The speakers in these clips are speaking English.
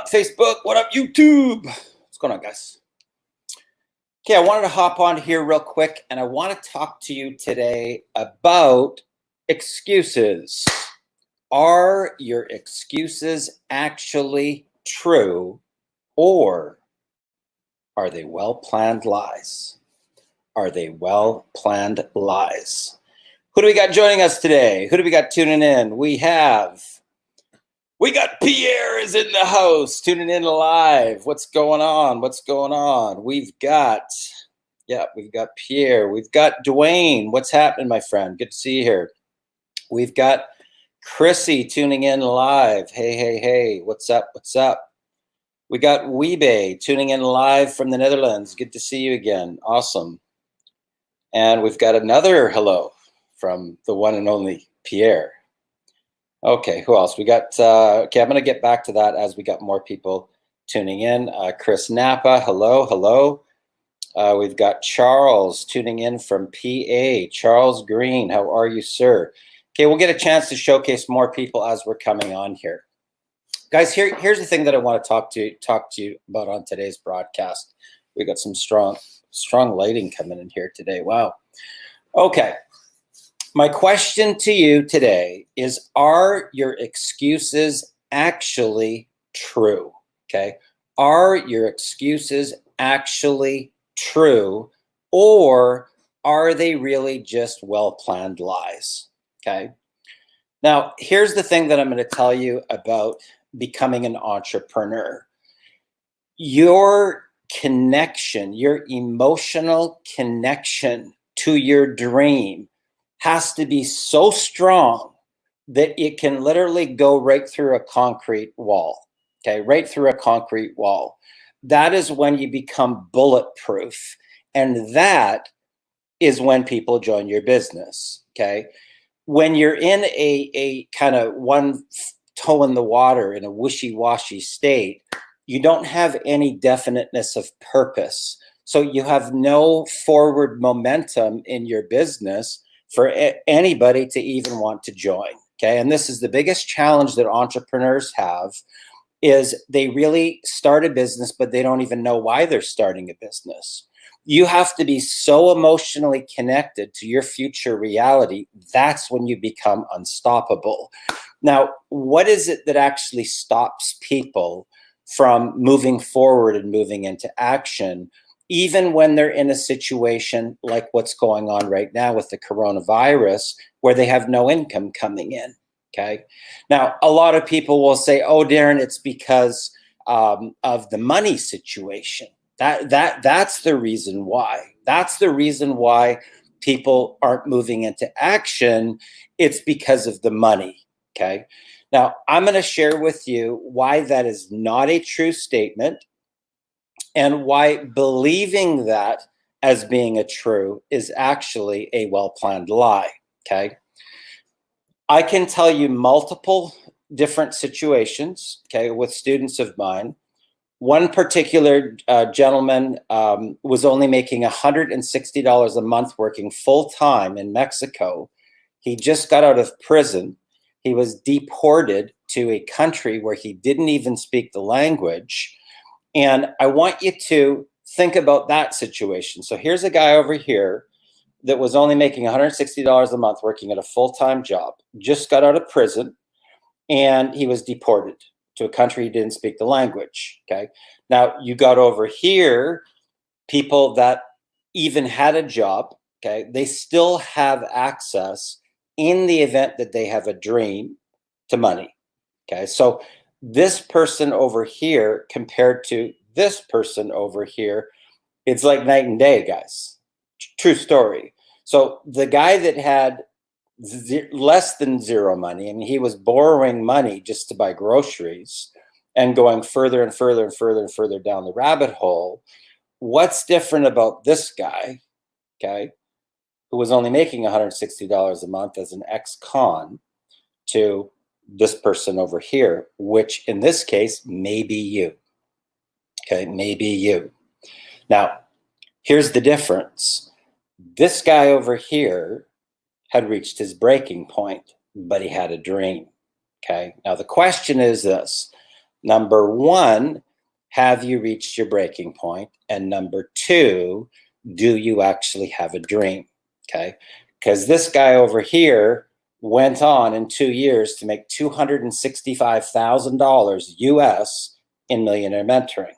up, Facebook? What up, YouTube? What's going on, guys? Okay, I wanted to hop on here real quick, and I want to talk to you today about excuses. Are your excuses actually true, or are they well-planned lies? Are they well-planned lies? Who do we got joining us today? Who do we got tuning in? We got Pierre is in the house, tuning in live. What's going on? We've got Pierre. We've got Dwayne. What's happening, my friend? Good to see you here. We've got Chrissy tuning in live. Hey. What's up? We got Wiebe tuning in live from the Netherlands. Good to see you again. Awesome. And we've got another hello from the one and only Pierre. Okay, who else? We got, okay, I'm going to get back to that as we got more people tuning in. Chris Napa, hello. We've got Charles tuning in from PA. Charles Green, how are you, sir? Okay, we'll get a chance to showcase more people as we're coming on here. Guys, here's the thing that I want to talk to you about on today's broadcast. We got some strong lighting coming in here today. Wow. Okay. My question to you today is, are your excuses actually true? Okay. Are your excuses actually true, or are they really just well-planned lies? Okay. Now, here's the thing that I'm going to tell you about becoming an entrepreneur. Your connection, your emotional connection to your dream has to be so strong that it can literally go right through a concrete wall, okay? Right through a concrete wall. That is when you become bulletproof. And that is when people join your business, okay? When you're in a kind of one toe in the water in a wishy-washy state, you don't have any definiteness of purpose. So you have no forward momentum in your business for anybody to even want to join, okay? And this is the biggest challenge that entrepreneurs have, is they really start a business, but they don't even know why they're starting a business. You have to be so emotionally connected to your future reality. That's when you become unstoppable. Now, what is it that actually stops people from moving forward and moving into action, even when they're in a situation like what's going on right now with the coronavirus, where they have no income coming in, okay? Now, a lot of people will say, oh, Darren, it's because of the money situation. That's the reason why. That's the reason why people aren't moving into action. It's because of the money, okay? Now, I'm going to share with you why that is not a true statement, and why believing that as being a true is actually a well-planned lie, okay? I can tell you multiple different situations, okay, with students of mine. One particular gentleman was only making $160 a month working full-time in Mexico. He just got out of prison. He was deported to a country where he didn't even speak the language. And I want you to think about that situation. So here's a guy over here that was only making $160 a month working at a full-time job, just got out of prison, and he was deported to a country he didn't speak the language, okay? Now, you got over here people that even had a job, okay? They still have access in the event that they have a dream to money, okay? So this person over here compared to this person over here, it's like night and day, guys. True story. So the guy that had less than zero money, and he was borrowing money just to buy groceries and going further and further and further and further down the rabbit hole. What's different about this guy, okay, who was only making $160 a month as an ex-con, to this person over here, which in this case may be you, okay, maybe you. Now, here's the difference. This guy over here had reached his breaking point, but he had a dream, okay? Now, the question is this: Number one, have you reached your breaking point? And number two, do you actually have a dream? Okay. Because this guy over here went on in 2 years to make $265,000 US in millionaire mentoring.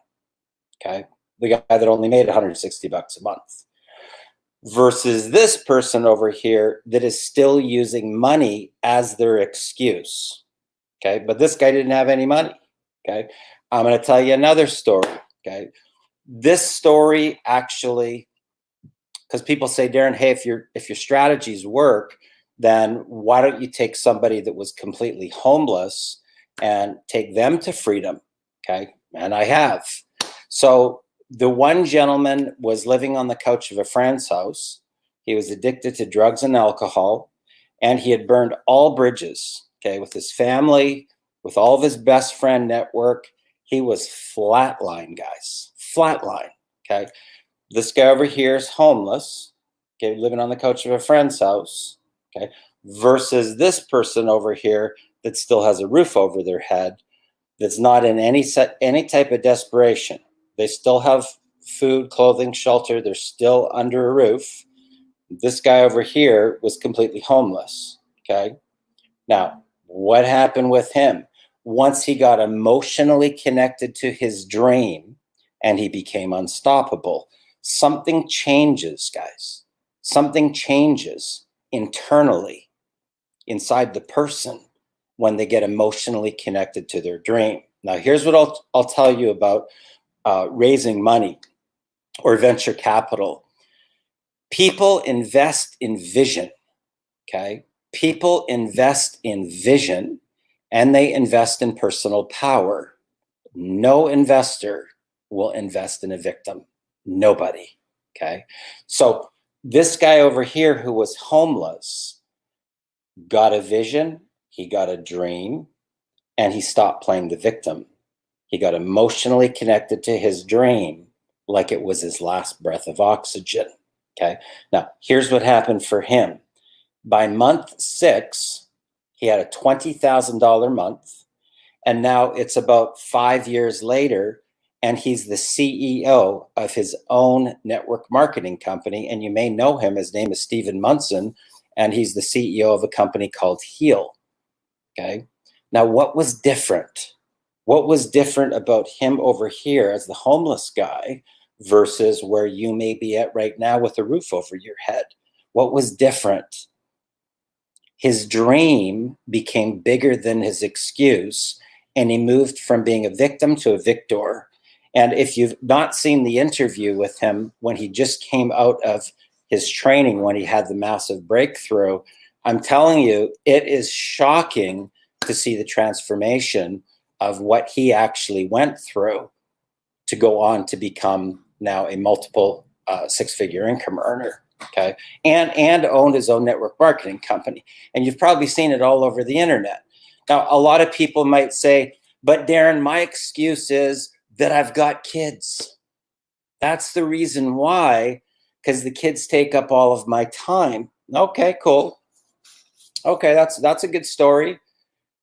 Okay. The guy that only made 160 bucks a month versus this person over here that is still using money as their excuse. Okay. But this guy didn't have any money. Okay. I'm going to tell you another story. Okay. This story actually, because people say, Darren, hey, if your strategies work, then why don't you take somebody that was completely homeless and take them to freedom? Okay. And I have. So the one gentleman was living on the couch of a friend's house. He was addicted to drugs and alcohol, and he had burned all bridges, okay, with his family, with all of his best friend network. He was flatline, guys, flatline, okay? This guy over here is homeless, okay, living on the couch of a friend's house, okay, versus this person over here that still has a roof over their head, that's not in any type of desperation. They still have food, clothing, shelter. They're still under a roof. This guy over here was completely homeless, okay? Now, what happened with him? Once he got emotionally connected to his dream and he became unstoppable, something changes, guys. Something changes internally inside the person when they get emotionally connected to their dream. Now, here's what I'll tell you about raising money or venture capital. People invest in vision, okay? People invest in vision and they invest in personal power. No investor will invest in a victim. Nobody, okay? So this guy over here who was homeless got a vision, he got a dream, and he stopped playing the victim. He got emotionally connected to his dream like it was his last breath of oxygen. Okay. Now, here's what happened for him. By month 6, he had a $20,000 month. And now it's about 5 years later, and he's the CEO of his own network marketing company. And you may know him. His name is Stephen Munson, and he's the CEO of a company called Heal. Okay. Now, what was different? What was different about him over here as the homeless guy versus where you may be at right now with a roof over your head? What was different? His dream became bigger than his excuse, and he moved from being a victim to a victor. And if you've not seen the interview with him when he just came out of his training, when he had the massive breakthrough, I'm telling you, it is shocking to see the transformation of what he actually went through to go on to become now a multiple six-figure income earner, okay? And owned his own network marketing company. And you've probably seen it all over the internet. Now, a lot of people might say, but Darren, my excuse is that I've got kids. That's the reason why, because the kids take up all of my time. Okay, cool. Okay, that's a good story.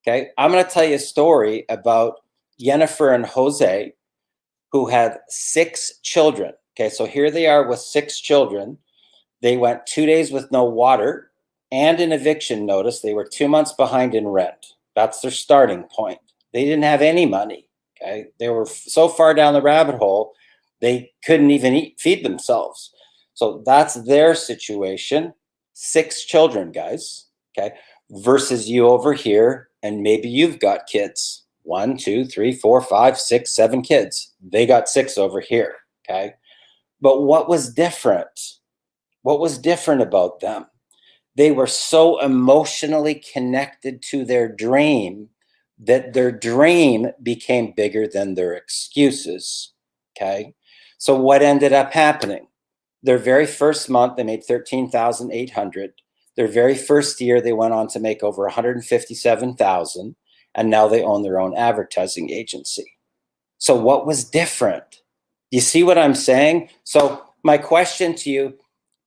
Okay, I'm going to tell you a story about Jennifer and Jose, who had 6 children. Okay, so here they are with 6 children. They went 2 days with no water and an eviction notice. They were 2 months behind in rent. That's their starting point. They didn't have any money. Okay, they were so far down the rabbit hole, they couldn't even feed themselves. So that's their situation. 6 children, guys. Okay, versus you over here. And maybe you've got kids, 1, 2, 3, 4, 5, 6, 7 kids. They got 6 over here, okay? But what was different? What was different about them? They were so emotionally connected to their dream that their dream became bigger than their excuses, okay? So what ended up happening? Their very first month, they made $13,800. Their very first year, they went on to make over $157,000, and now they own their own advertising agency. So what was different? You see what I'm saying? So my question to you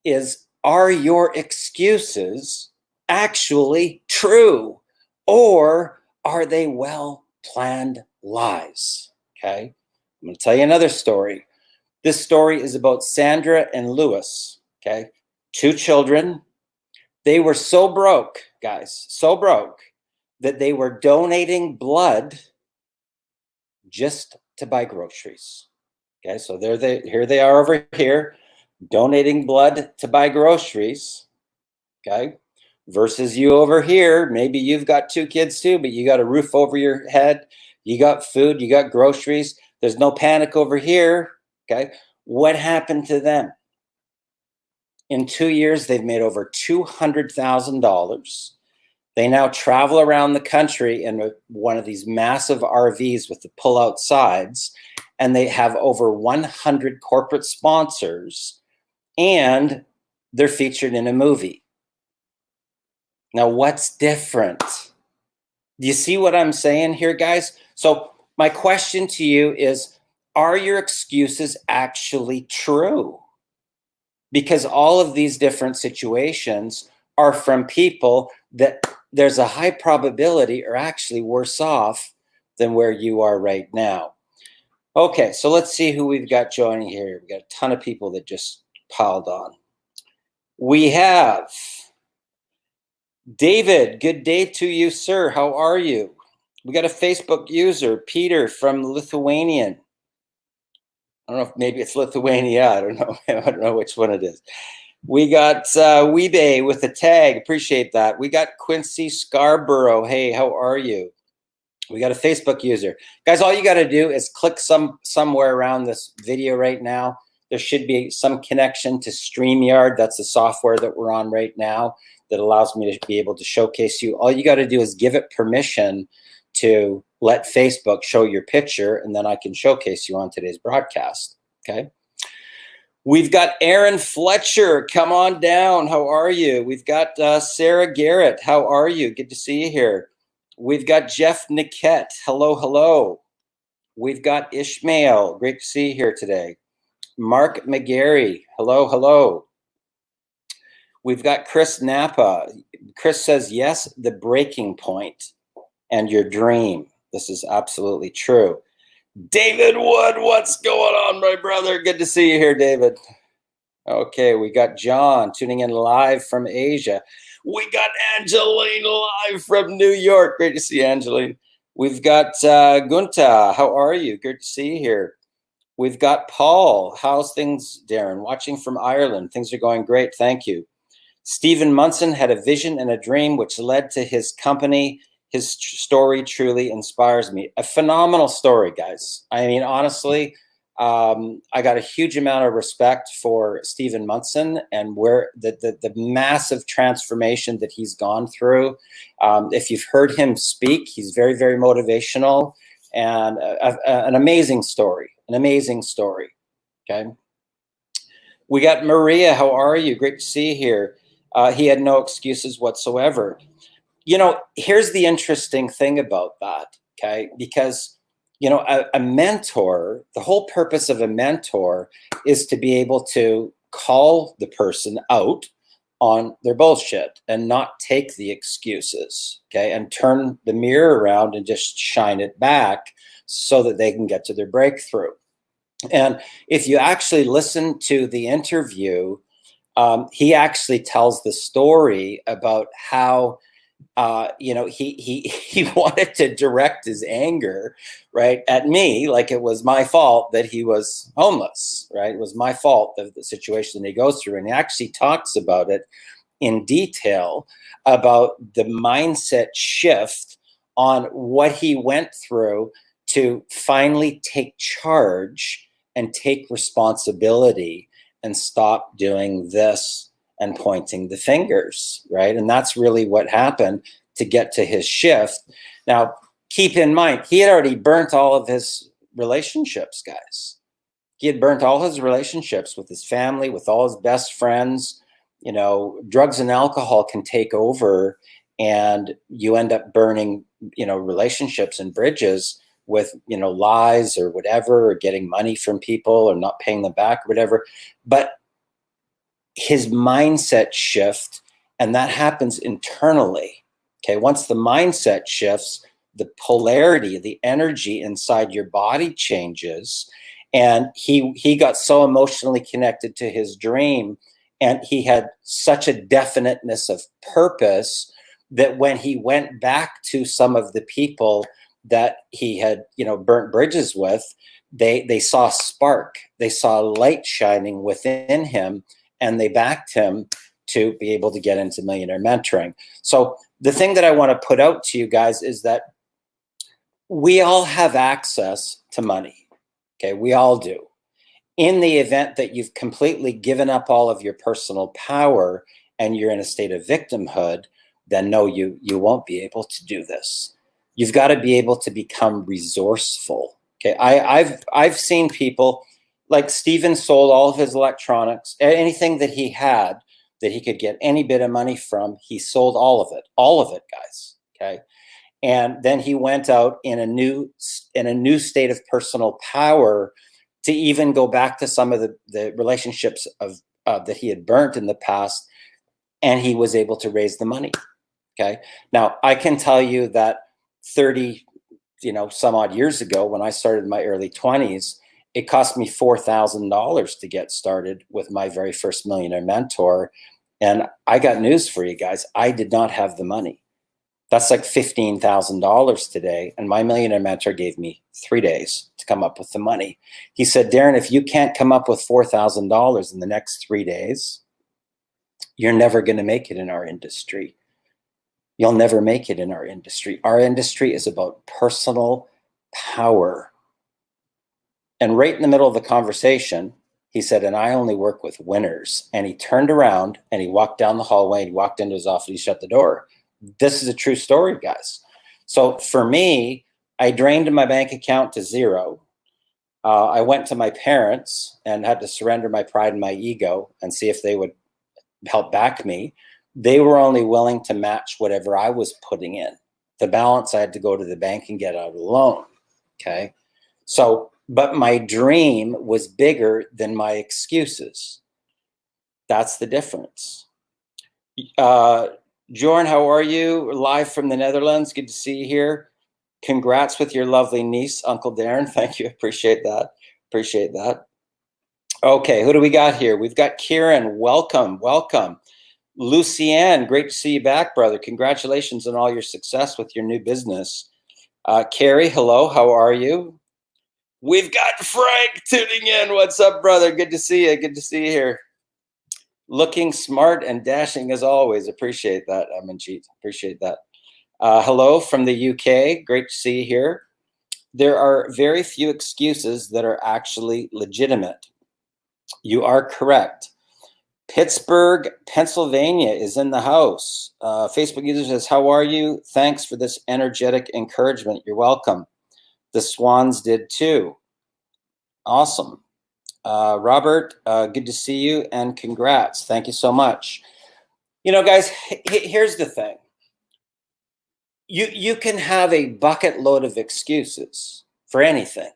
is, are your excuses actually true, or are they well planned lies. Okay. I'm going to tell you another story. This story is about Sandra and Lewis. Okay. 2 children. They were so broke, guys, so broke that they were donating blood just to buy groceries. Okay. So here they are over here donating blood to buy groceries. Okay. Versus you over here, maybe you've got 2 kids too, but you got a roof over your head, you got food, you got groceries, there's no panic over here. Okay. What happened to them? In 2 years, they've made over $200,000. They now travel around the country in one of these massive RVs with the pull-out sides, and they have over 100 corporate sponsors, and they're featured in a movie. Now, what's different? Do you see what I'm saying here, guys? So my question to you is, are your excuses actually true? Because all of these different situations are from people that there's a high probability are actually worse off than where you are right now. Okay, so let's see who we've got joining here. We've got a ton of people that just piled on. We have David. Good day to you, sir. How are you? We got a Facebook user, Peter from Lithuanian. I don't know if maybe it's Lithuania. I don't know. I don't know which one it is. We got Weebay with a tag. Appreciate that. We got Quincy Scarborough. Hey, how are you? We got a Facebook user. Guys, all you got to do is click somewhere around this video right now. There should be some connection to StreamYard. That's the software that we're on right now that allows me to be able to showcase you. All you got to do is give it permission to let Facebook show your picture, and then I can showcase you on today's broadcast. Okay. We've got Aaron Fletcher. Come on down. How are you? We've got Sarah Garrett. How are you? Good to see you here. We've got Jeff Niquette. Hello, hello. We've got Ishmael. Great to see you here today. Mark McGarry. Hello, hello. We've got Chris Napa. Chris says, yes, the breaking point and your dream. This is absolutely true. David Wood, what's going on, my brother? Good to see you here, David. Okay, we got John tuning in live from Asia. We got Angeline live from New York. Great to see Angeline. We've got Gunta. How are you? Good to see you here. We've got Paul. How's things, Darren? Watching from Ireland. Things are going great. Thank you. Stephen Munson had a vision and a dream which led to his company. His story truly inspires me. A phenomenal story, guys. I mean, honestly, I got a huge amount of respect for Stephen Munson and where the massive transformation that he's gone through. If you've heard him speak, he's very, very motivational and an amazing story, okay? We got Maria. How are you? Great to see you here. He had no excuses whatsoever. You know, here's the interesting thing about that, okay? Because, you know, a mentor, the whole purpose of a mentor is to be able to call the person out on their bullshit and not take the excuses, okay? And turn the mirror around and just shine it back so that they can get to their breakthrough. And if you actually listen to the interview, he actually tells the story about how you know, he wanted to direct his anger, right, at me, like it was my fault that he was homeless, right? It was my fault of the situation that he goes through. And he actually talks about it in detail about the mindset shift on what he went through to finally take charge and take responsibility and stop doing this and pointing the fingers, right? And that's really what happened to get to his shift. Now, keep in mind, he had already burnt all of his relationships, guys. He had burnt all his relationships with his family, with all his best friends. You know, drugs and alcohol can take over and you end up burning, you know, relationships and bridges with, you know, lies or whatever, or getting money from people or not paying them back or whatever. But his mindset shift, and that happens internally. Okay, once the mindset shifts, the polarity, the energy inside your body changes. And he got so emotionally connected to his dream, and he had such a definiteness of purpose that when he went back to some of the people that he had, burnt bridges with, they saw a spark, they saw a light shining within him, and they backed him to be able to get into millionaire mentoring. So the thing that I want to put out to you guys is that we all have access to money. Okay, we all do. In the event that you've completely given up all of your personal power and you're in a state of victimhood, then no, you won't be able to do this. You've got to be able to become resourceful. Okay, I've seen people like Steven sold all of his electronics, anything that he had that he could get any bit of money from, he sold all of it, guys. Okay. And then he went out in a new state of personal power to even go back to some of the relationships that he had burnt in the past, and he was able to raise the money. Okay. Now I can tell you that 30, some odd years ago, when I started in my early 20s, it cost me $4,000 to get started with my very first millionaire mentor. And I got news for you guys. I did not have the money. That's like $15,000 today. And my millionaire mentor gave me 3 days to come up with the money. He said, Darren, if you can't come up with $4,000 in the next 3 days, you're never going to make it in our industry. You'll never make it in our industry. Our industry is about personal power. And right in the middle of the conversation, he said, and I only work with winners. And he turned around and he walked down the hallway and he walked into his office, he shut the door. This is a true story, guys. So for me, I drained my bank account to zero. I went to my parents and had to surrender my pride and my ego and see if they would help back me. They were only willing to match whatever I was putting in. The balance, I had to go to the bank and get out a loan. Okay. So, but my dream was bigger than my excuses. That's the difference. Jorn, how are you? Live from the Netherlands. Good to see you here. Congrats with your lovely niece, Uncle Darren. Thank you. Appreciate that. Appreciate that. Okay, who do we got here? We've got Kieran. Welcome, welcome. Lucienne, great to see you back, brother. Congratulations on all your success with your new business. Carrie, hello. How are you? We've got Frank tuning in. What's up, brother? Good to see you. Good to see you here. Looking smart and dashing as always. Appreciate that, Amanjeet. Appreciate that. Hello from the UK. Great to see you here. There are very few excuses that are actually legitimate. You are correct. Pittsburgh, Pennsylvania is in the house. Facebook user says, how are you? Thanks for this energetic encouragement. You're welcome. The Swans did too. Awesome. Robert, good to see you and congrats. Thank you so much. Guys, here's the thing. You can have a bucket load of excuses for anything,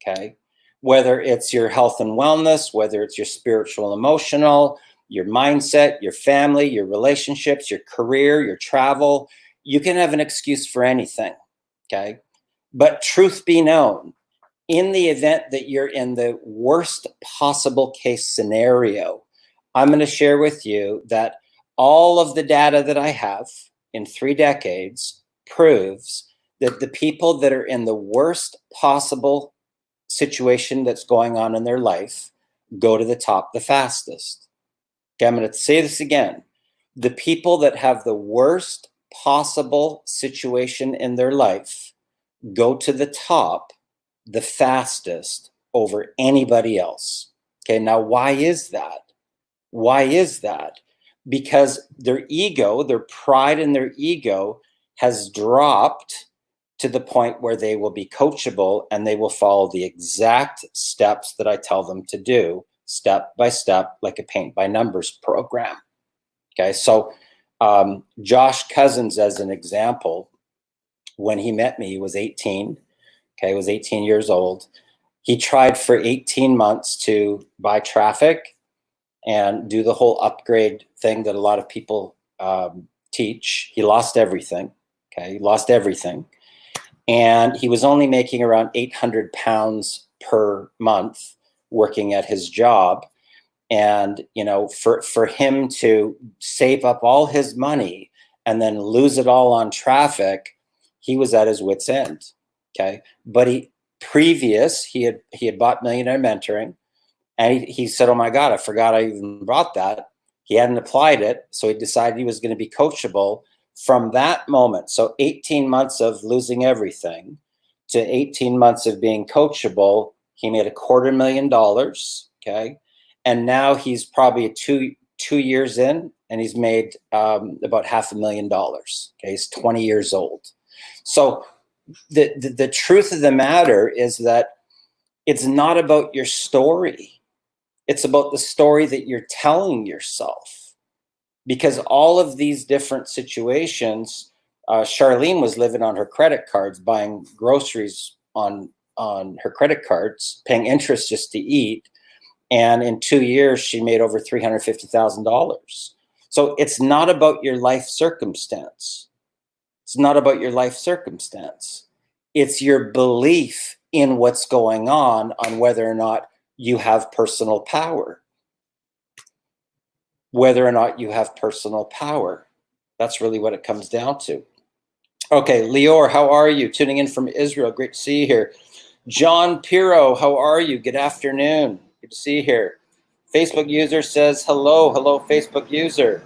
okay? Whether it's your health and wellness, whether it's your spiritual, emotional, your mindset, your family, your relationships, your career, your travel, you can have an excuse for anything, okay? But truth be known, in the event that you're in the worst possible case scenario, I'm going to share with you that all of the data that I have in 3 decades proves that the people that are in the worst possible situation that's going on in their life go to the top the fastest. Okay, I'm going to say this again. The people that have the worst possible situation in their life go to the top the fastest over anybody else. Okay, now why is that? Why is that? Because their ego, their pride and their ego has dropped to the point where they will be coachable and they will follow the exact steps that I tell them to do, step by step, like a paint by numbers program. Okay, so Josh Cousins, as an example, when he met me, he was 18. Okay, he was 18 years old. He tried for 18 months to buy traffic and do the whole upgrade thing that a lot of people teach. He lost everything. Okay, he lost everything. And he was only making around 800 pounds per month working at his job. And, you know, for him to save up all his money and then lose it all on traffic, he was at his wit's end. Okay. But he had bought Millionaire Mentoring, and he said, oh my God, I forgot I even bought that. He hadn't applied it. So he decided he was going to be coachable from that moment. So 18 months of losing everything to 18 months of being coachable, he made $250,000. Okay. And now he's probably two years in, and he's made about $500,000. Okay. He's 20 years old. So the truth of the matter is that it's not about your story. It's about the story that you're telling yourself. Because all of these different situations, Charlene was living on her credit cards, buying groceries on her credit cards, paying interest just to eat. And in 2 years, she made over $350,000. So it's not about your life circumstance. It's not about your life circumstance. It's your belief in what's going on whether or not you have personal power. Whether or not you have personal power. That's really what it comes down to. Okay, Lior, how are you? Tuning in from Israel. Great to see you here. John Piro, how are you? Good afternoon. Good to see you here. Facebook user says hello. Hello, Facebook user.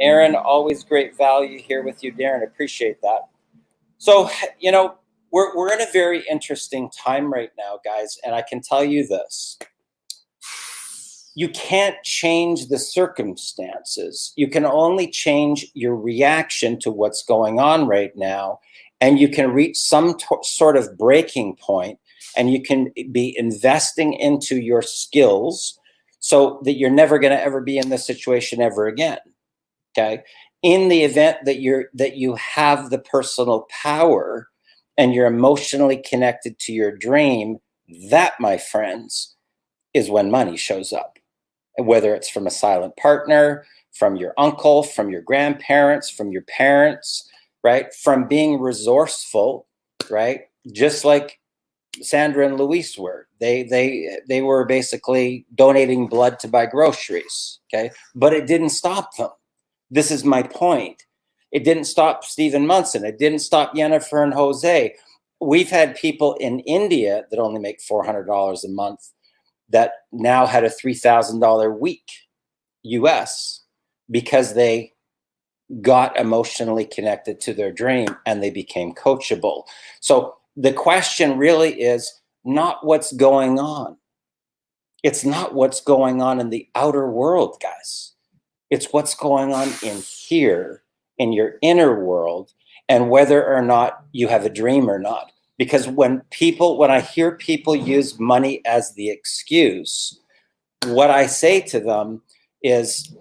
Aaron, always great value here with you, Darren. Appreciate that. So, you know, we're in a very interesting time right now, guys, and I can tell you this. You can't change the circumstances. You can only change your reaction to what's going on right now, and you can reach some sort of breaking point, and you can be investing into your skills so that you're never going to ever be in this situation ever again. Okay? In the event that you have the personal power and you're emotionally connected to your dream, that, my friends, is when money shows up. Whether it's from a silent partner, from your uncle, from your grandparents, from your parents, right? From being resourceful, right? Just like Sandra and Luis were. They were basically donating blood to buy groceries, okay? But it didn't stop them. This is my point. It didn't stop Stephen Munson. It didn't stop Jennifer and Jose. We've had people in India that only make $400 a month that now had a $3,000 week US because they got emotionally connected to their dream and they became coachable. So the question really is not what's going on. It's not what's going on in the outer world, guys. It's what's going on in here, in your inner world, and whether or not you have a dream or not. Because when I hear people use money as the excuse, what I say to them is,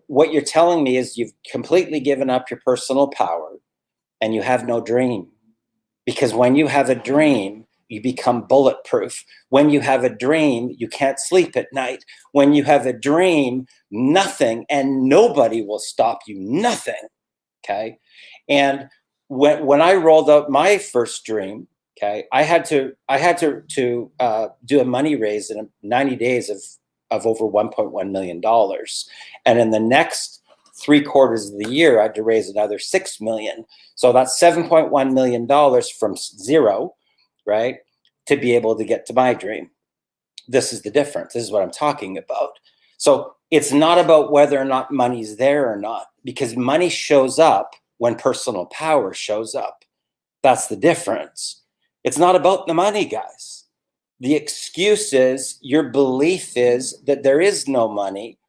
what you're telling me is you've completely given up your personal power and you have no dream. Because when you have a dream, you become bulletproof. When you have a dream, you can't sleep at night. When you have a dream, nothing and nobody will stop you. Nothing. Okay. And when I rolled out my first dream, okay, I had to do a money raise in 90 days of over $1.1 million. And in the next 3 quarters of the year, I had to raise another $6 million. So that's $7.1 million from zero, right, to be able to get to my dream. This is the difference. This is what I'm talking about. So it's not about whether or not money's there or not, because money shows up when personal power shows up. That's the difference. It's not about the money, guys. The excuse is, your belief is that there is no money,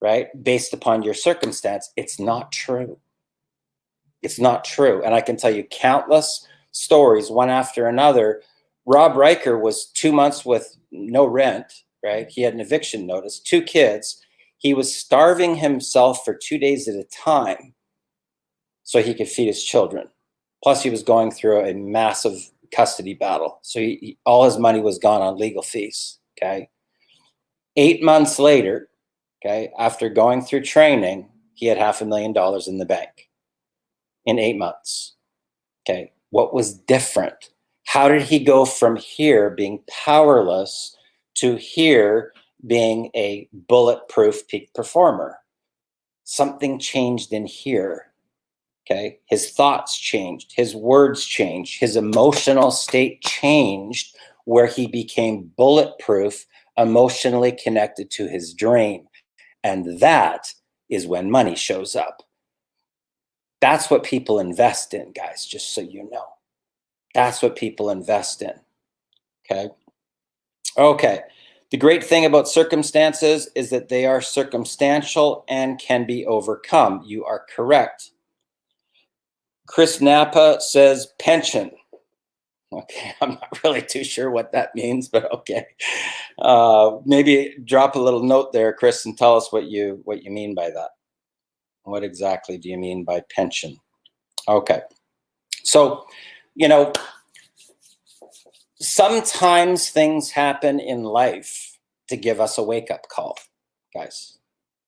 right, based upon your circumstance. It's not true. It's not true. And I can tell you countless stories, one after another. Rob Riker was 2 months with no rent, right? He had an eviction notice, 2 kids. He was starving himself for 2 days at a time so he could feed his children. Plus, he was going through a massive custody battle. So all his money was gone on legal fees, okay? 8 months later, okay, after going through training, he had $500,000 in the bank in 8 months, okay? What was different? How did he go from here being powerless to here being a bulletproof peak performer? Something changed in here. Okay. His thoughts changed, his words changed, his emotional state changed, where he became bulletproof, emotionally connected to his dream. And that is when money shows up. That's what people invest in, guys, just so you know. That's what people invest in. Okay. Okay. The great thing about circumstances is that they are circumstantial and can be overcome. You are correct. Chris Napa says pension. Okay, I'm not really too sure what that means, but okay. Maybe drop a little note there, Chris, and tell us what you mean by that. What exactly do you mean by pension? Okay. So, you know, sometimes things happen in life to give us a wake-up call, guys,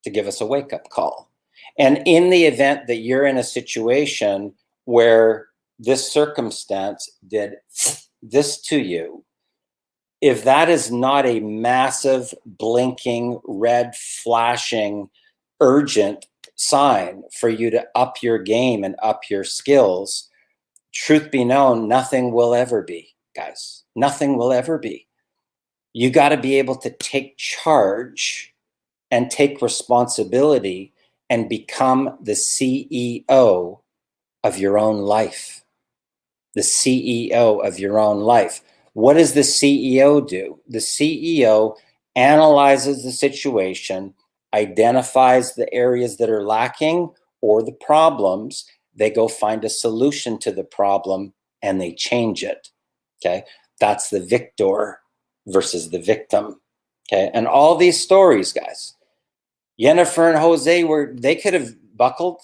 to give us a wake-up call. And in the event that you're in a situation where this circumstance did this to you, if that is not a massive, blinking, red, flashing, urgent sign for you to up your game and up your skills, truth be known, nothing will ever be, guys. Nothing will ever be. You got to be able to take charge and take responsibility and become the CEO of your own life. The CEO of your own life. What does the CEO do? The CEO analyzes the situation, identifies the areas that are lacking or the problems. They go find a solution to the problem and they change it. Okay. That's the victor versus the victim. Okay. And all these stories, guys, Jennifer and Jose they could have buckled.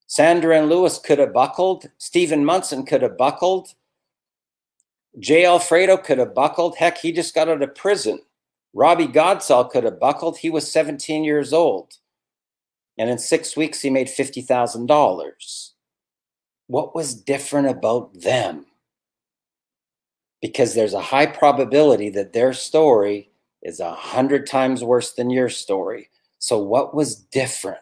Sandra and Lewis could have buckled. Stephen Munson could have buckled. Jay Alfredo could have buckled. Heck, he just got out of prison. Robbie Godsall could have buckled. He was 17 years old. And in 6 weeks, he made $50,000. What was different about them? Because there's a high probability that their story is 100 times worse than your story. So what was different?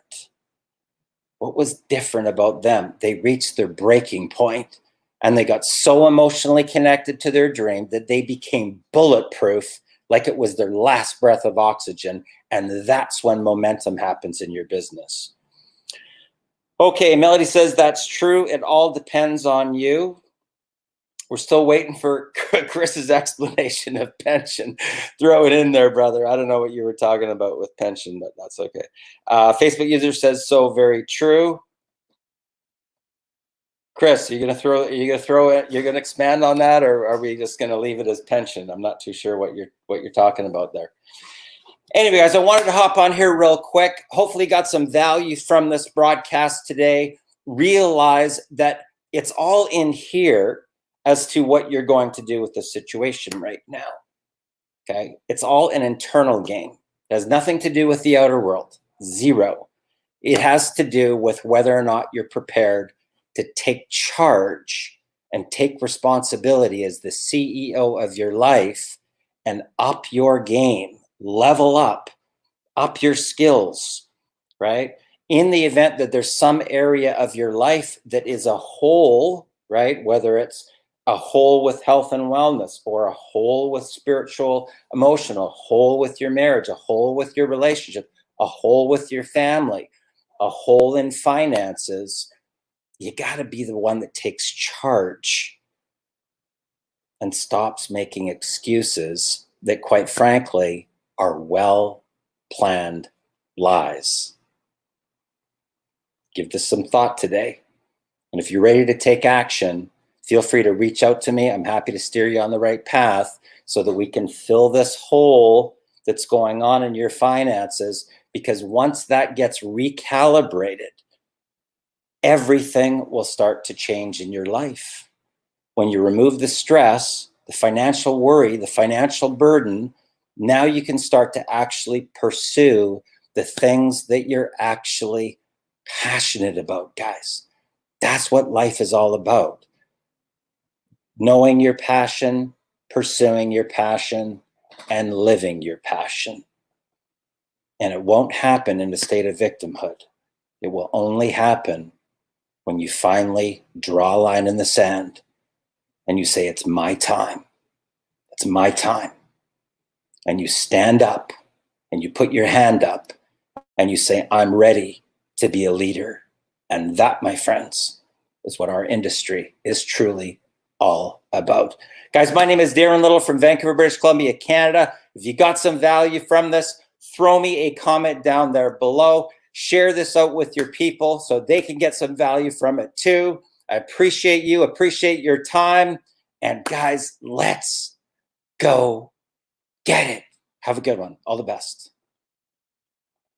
What was different about them? They reached their breaking point and they got so emotionally connected to their dream that they became bulletproof, like it was their last breath of oxygen. And that's when momentum happens in your business. Okay, Melody says that's true. It all depends on you. We're still waiting for Chris's explanation of pension. Throw it in there, brother. I don't know what you were talking about with pension, but that's okay. Facebook user says so very true. Chris, you're gonna throw it. You're gonna expand on that, or are we just gonna leave it as pension? I'm not too sure what you're talking about there. Anyway, guys, I wanted to hop on here real quick. Hopefully, got some value from this broadcast today. Realize that it's all in here as to what you're going to do with the situation right now. Okay, it's all an internal game. It has nothing to do with the outer world. Zero. It has to do with whether or not you're prepared to take charge and take responsibility as the CEO of your life and up your game, level up your skills, right? In the event that there's some area of your life that is a hole, right? Whether it's a hole with health and wellness, or a hole with spiritual, emotional, a hole with your marriage, a hole with your relationship, a hole with your family, a hole in finances, you got to be the one that takes charge and stops making excuses that, quite frankly, are well-planned lies. Give this some thought today. And if you're ready to take action, feel free to reach out to me. I'm happy to steer you on the right path so that we can fill this hole that's going on in your finances, because once that gets recalibrated, everything will start to change in your life. When you remove the stress, the financial worry, the financial burden, now you can start to actually pursue the things that you're actually passionate about, guys. That's what life is all about. knowing your passion, pursuing your passion, and living your passion. And it won't happen in a state of victimhood. It will only happen when you finally draw a line in the sand and you say, it's my time. It's my time. And you stand up and you put your hand up and you say, I'm ready to be a leader. And that, my friends, is what our industry is truly all about. Guys, my name is Darren Little from Vancouver, British Columbia, Canada. If you got some value from this, throw me a comment down there below. Share this out with your people so they can get some value from it too. I appreciate you, appreciate your time. And guys, let's go get it. Have a good one. All the best.